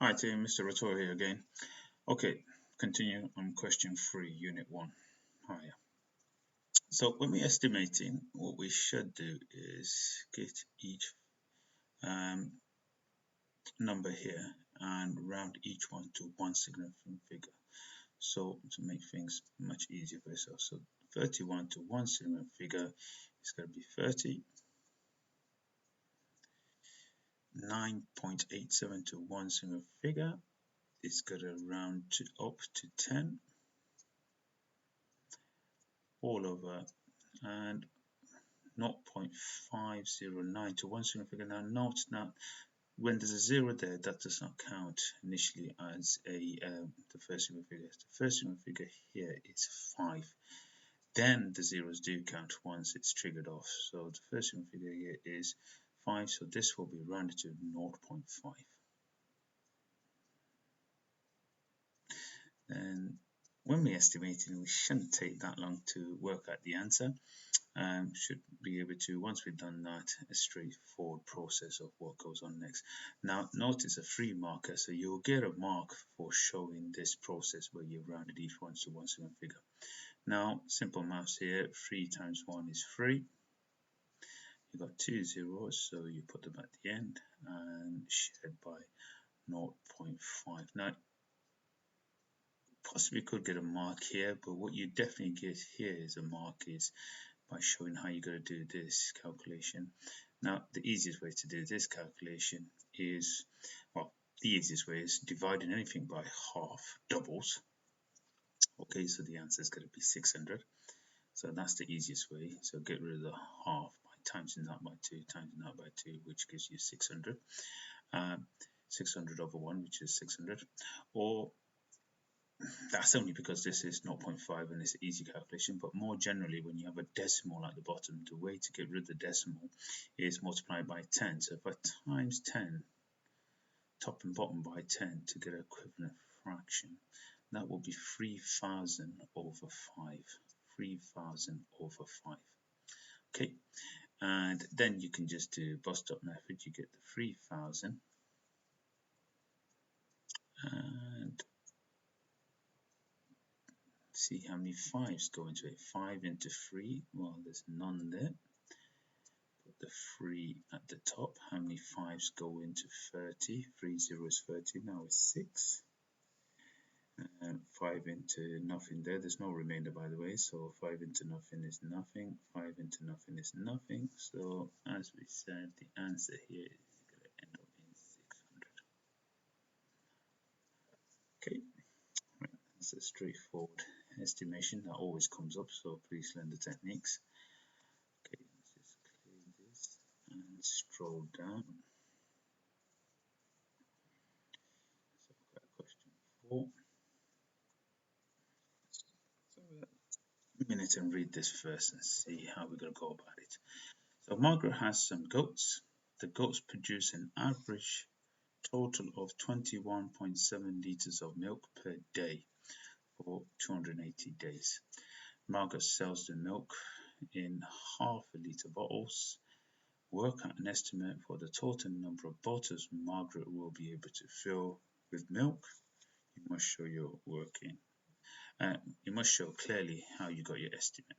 Hi team, Mr. Rator here again. Okay, continue on question 3, unit 1. Hiya. So when we're estimating, what we should do is get each um, number here and round each one to one significant figure. So to make things much easier for yourself. So 31 to one significant figure is going to be 30. 9.87 to one significant figure is going to round up to 10 all over, and 0.509 to one significant figure. Now note that when there's a zero there, that does not count initially as the first significant figure. The first significant figure here is 5. Then the zeros do count once it's triggered off. So the first significant figure here is 5, so this will be rounded to 0.5. And when we're estimating, we shouldn't take that long to work out the answer. Should be able to, once we've done that, a straightforward process of what goes on next. Now notice a free marker, so you'll get a mark for showing this process where you've rounded each one to one single figure. Now simple maths here, 3 times 1 is 3. You've got 2 zeros, so you put them at the end and shared by 0.5. Now possibly could get a mark here, but what you definitely get here is a mark is by showing how you're going to do this calculation. Now the easiest way to do this calculation is, well, the easiest way is dividing anything by half doubles. Okay, so the answer is going to be 600. So that's the easiest way. So get rid of the half by timesing that by 2, timesing that by 2, which gives you 600. 600 over 1, which is 600. Or that's only because this is 0.5 and it's an easy calculation, but more generally when you have a decimal at the bottom, the way to get rid of the decimal is multiply by 10. So if I times 10 top and bottom by 10 to get an equivalent fraction, that will be 3000 over 5. 3000 over 5. Okay, and then you can just do bust up method. You get the 3000 and see how many 5s go into it. 5 into 3, well, there's none there. Put the 3 at the top. How many 5s go into 30? 3 zeros 30, now it's 6. 5 into nothing there. There's no remainder, by the way, so 5 into nothing is nothing. 5 into nothing is nothing. So as we said, the answer here is going to end up in 600. Okay, right. That's a straightforward estimation that always comes up, so please learn the techniques. Okay, let's just clear this and scroll down. So I've got question 4. So a minute and read this first and see how we're going to go about it. So Margaret has some goats. The goats produce an average total of 21.7 liters of milk per day for 280 days. Margaret sells the milk in half-a-liter bottles. Work out an estimate for the total number of bottles Margaret will be able to fill with milk. You must show your working. You must show clearly how you got your estimate.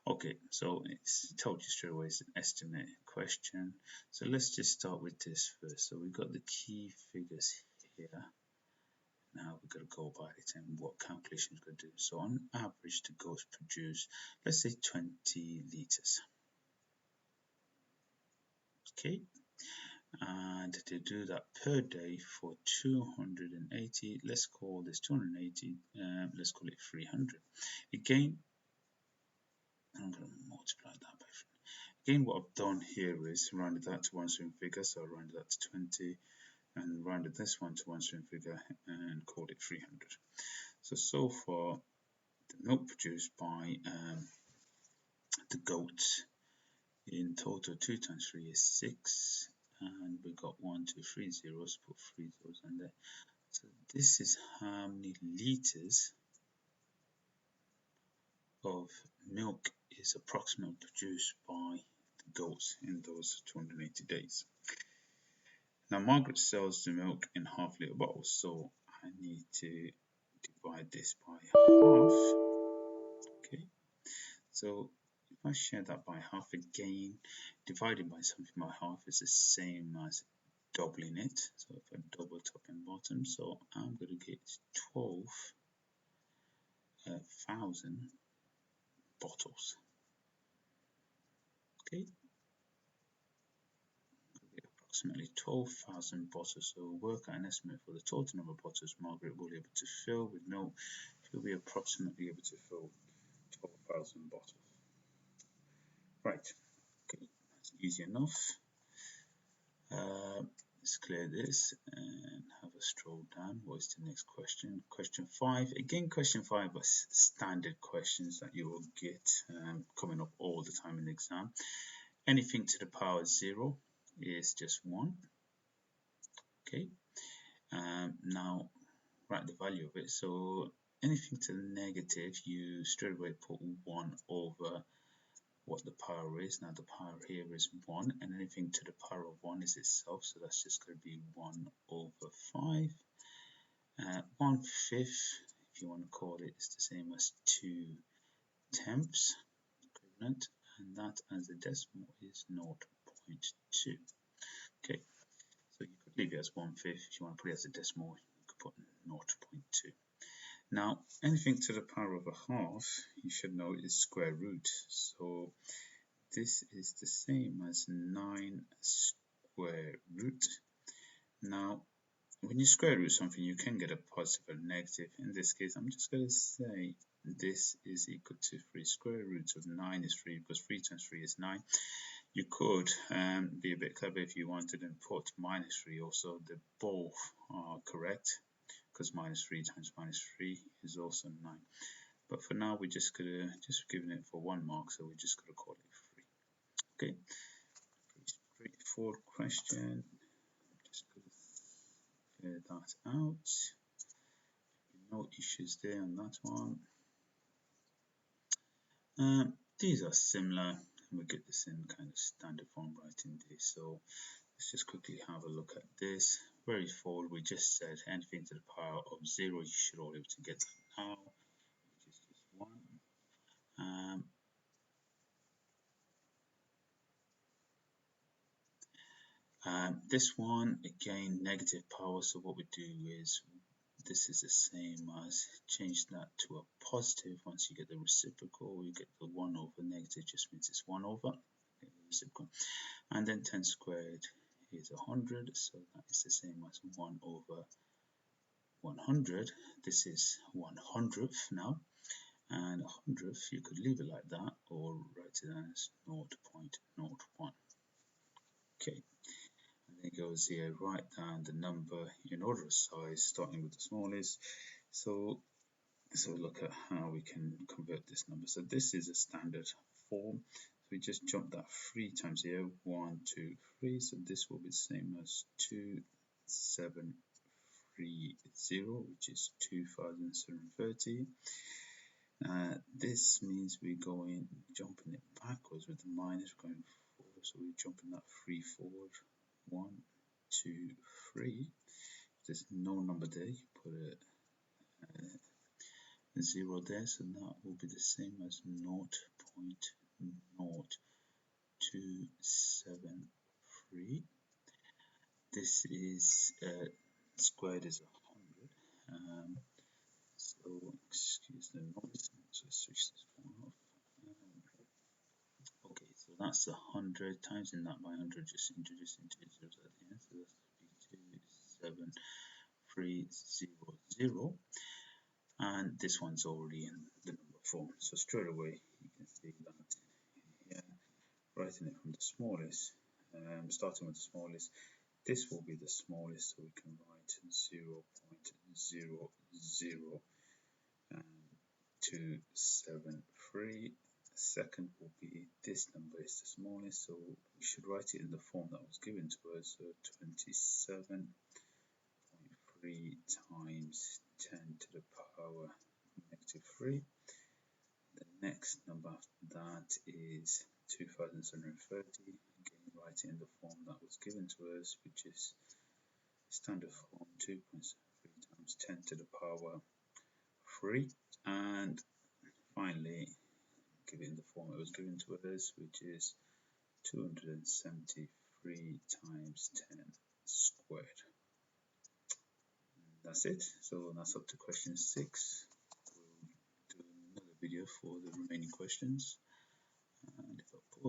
Okay, so it's told you straight away it's an estimate question. So let's just start with this first. So we've got the key figures here. Now we're going to go about it and what calculations we're going to do. So on average, the goats produce, let's say 20 liters. Okay, and they do that per day for 280. Let's call this 280. Let's call it 300. Again, I'm going to multiply that by 3. Again, what I've done here is rounded that to one string figure, so I rounded that to 20 and rounded this one to one string figure and called it 300. So far, the milk produced by the goats in total 2 times 3 is 6, and we got 1, 2, 3 zeros, put 3 zeros in there. So this is how many liters of milk is approximately produced by the goats in those 280 days. Now Margaret sells the milk in half-litre bottles, so I need to divide this by half. Okay, so if I share that by half again, dividing by something by half is the same as doubling it. So if I double top and bottom, so I'm going to get 12,000 bottles. Okay, approximately 12,000 bottles. So we'll work out an estimate for the total number of bottles Margaret will be able to fill with milk. She'll be approximately able to fill 12,000 bottles. Right, okay, that's easy enough. Let's clear this and have a stroll down. What is the next question? Question 5. Again, question 5 was standard questions that you will get coming up all the time in the exam. Anything to the power of 0 is just 1. Okay. Now write the value of it. So anything to the negative, you straight away put 1 over what the power is. Now the power here is 1, and anything to the power of 1 is itself, so that's just going to be 1 over 5. 1/5, if you want to call it, is the same as 2/10 equivalent, and that as a decimal is 0.2. Okay, so you could leave it as 1/5. If you want to put it as a decimal, you could put 0.2. Now, anything to the power of a half, you should know is square root. So this is the same as 9 square root. Now, when you square root something, you can get a positive or negative. In this case, I'm just going to say this is equal to 3. Square root of 9 is 3, because 3 times 3 is 9. You could be a bit clever if you wanted and put -3 also. They both are correct, because -3 times -3 is also 9. But for now, we're just giving it for 1 mark, so we're just gonna call it 3. Okay, pretty straightforward question. Just gonna clear that out. No issues there on that one. These are similar, and we get the same kind of standard form writing this. So let's just quickly have a look at this. Very forward, we just said anything to the power of 0, you should all be able to get that now, which is just 1. This one, again, negative power, so what we do is, this is the same as change that to a positive. Once you get the reciprocal, you get the 1 over. Negative just means it's 1 over reciprocal. And then 10 squared is 100, so that is the same as 1 over 100. This is 1/100th now, and 100th you could leave it like that or write it as 0.01. Okay, and then it goes here, write down the number in order of size starting with the smallest. So look at how we can convert this number. So this is a standard form. So we just jump that 3 times here, 1, 2, 3. So this will be the same as 2730, which is 2730. This means we're jumping it backwards with the minus going forward. So we're jumping that 3 forward. 1, 2, 3. If there's no number there, you put a 0 there, so that will be the same as 0.0273. This is squared is 100. So excuse the noise. So switch this one off. Okay, so that's 100 times in that by 100. Just introducing 2 zeros at the end. So that's 27300. And this one's already in the number form, so straight away you can see that here, writing it from the smallest, starting with the smallest, this will be the smallest, so we can write 0.00273. Second will be this number is the smallest, so we should write it in the form that was given to us, so 27.3 times 10 to the power -3. The next number after that is 2730. Again, write it in the form that was given to us, which is standard form 2.73 times 10 to the power 3, and finally give it in the form it was given to us, which is 273 times 10 squared. And that's it. So that's up to question 6. We'll do another video for the remaining questions. And if I pause